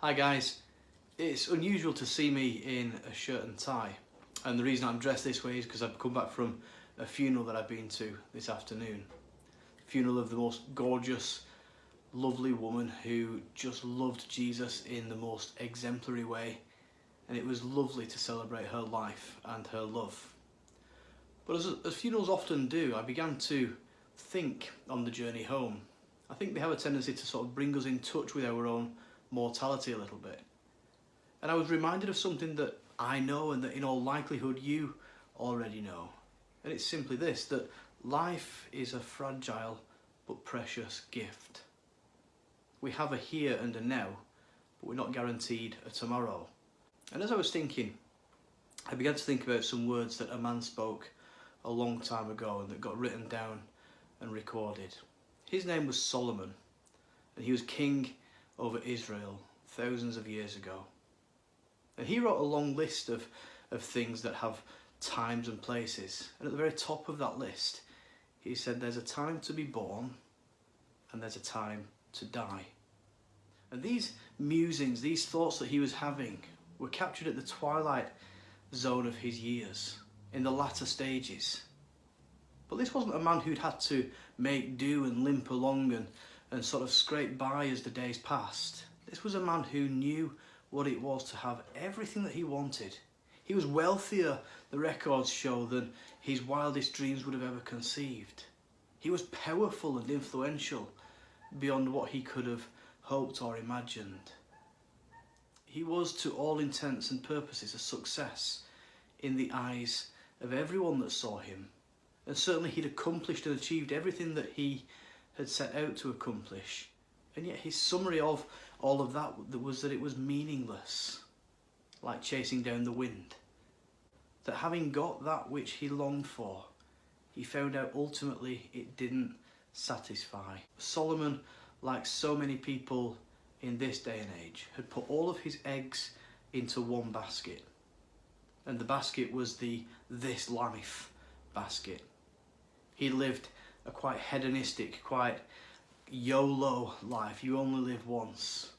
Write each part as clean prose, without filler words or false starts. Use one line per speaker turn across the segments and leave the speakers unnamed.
Hi guys, it's unusual to see me in a shirt and tie, and the reason I'm dressed this way is because I've come back from a funeral that I've been to this afternoon. Funeral of the most gorgeous, lovely woman who just loved Jesus in the most exemplary way, and it was lovely to celebrate her life and her love. But as funerals often do, I began to think on the journey home. I think they have a tendency to sort of bring us in touch with our own mortality a little bit. And I was reminded of something that I know and that in all likelihood you already know. And it's simply this, that life is a fragile but precious gift. We have a here and a now, but we're not guaranteed a tomorrow. And as I was thinking, I began to think about some words that a man spoke a long time ago and that got written down and recorded. His name was Solomon, and he was king over Israel thousands of years ago. And he wrote a long list of things that have times and places. And at the very top of that list, he said there's a time to be born and there's a time to die. And these musings, these thoughts that he was having were captured at the twilight zone of his years, in the latter stages. But this wasn't a man who'd had to make do and limp along and sort of scrape by as the days passed. This was a man who knew what it was to have everything that he wanted. He was wealthier, the records show, than his wildest dreams would have ever conceived. He was powerful and influential beyond what he could have hoped or imagined. He was, to all intents and purposes, a success in the eyes of everyone that saw him. And certainly he'd accomplished and achieved everything that he had set out to accomplish, and yet his summary of all of that was that it was meaningless, like chasing down the wind. That having got that which he longed for, he found out ultimately it didn't satisfy. Solomon, like so many people in this day and age, had put all of his eggs into one basket, and the basket was the this life basket. He lived a quite hedonistic, quite YOLO life. You only live once.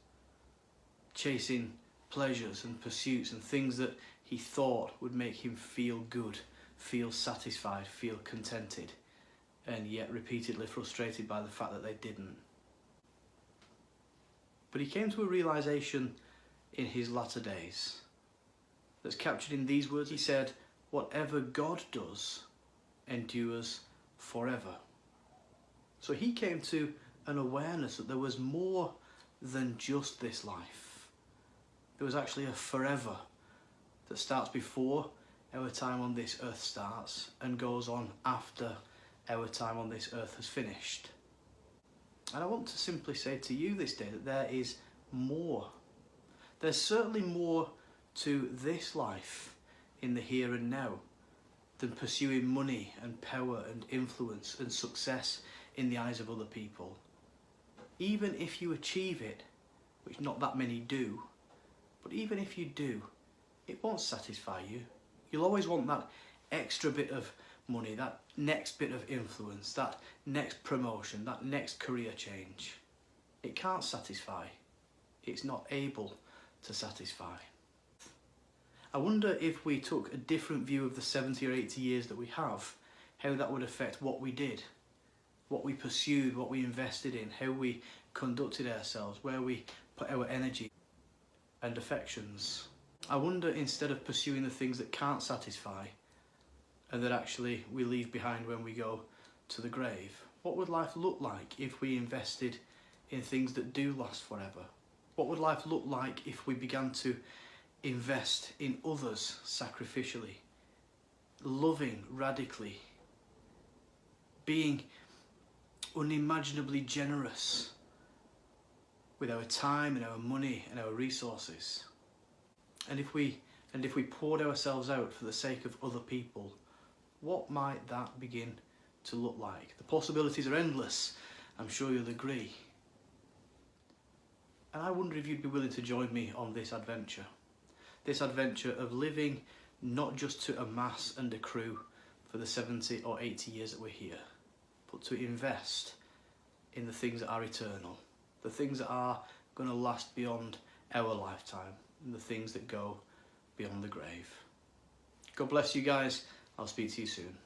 Chasing pleasures and pursuits and things that he thought would make him feel good, feel satisfied, feel contented, and yet repeatedly frustrated by the fact that they didn't. But he came to a realisation in his latter days that's captured in these words. He said, "Whatever God does endures forever." So he came to an awareness that there was more than just this life. There was actually a forever that starts before our time on this earth starts and goes on after our time on this earth has finished. And I want to simply say to you this day that there is more. There's certainly more to this life in the here and now than pursuing money and power and influence and success in the eyes of other people. Even if you achieve it, which not that many do, but even if you do, it won't satisfy you. You'll always want that extra bit of money, that next bit of influence, that next promotion, that next career change. It can't satisfy. It's not able to satisfy. I wonder if we took a different view of the 70 or 80 years that we have, how that would affect what we did, what we pursued, what we invested in, how we conducted ourselves, where we put our energy and affections. I wonder, instead of pursuing the things that can't satisfy and that actually we leave behind when we go to the grave, what would life look like if we invested in things that do last forever? What would life look like if we began to invest in others sacrificially, loving radically, being unimaginably generous with our time and our money and our resources? And if we poured ourselves out for the sake of other people, what might that begin to look like? The possibilities are endless, I'm sure you'll agree. And I wonder if you'd be willing to join me on this adventure of living not just to amass and accrue for the 70 or 80 years that we're here, but to invest in the things that are eternal, the things that are going to last beyond our lifetime and the things that go beyond the grave. God bless you guys. I'll speak to you soon.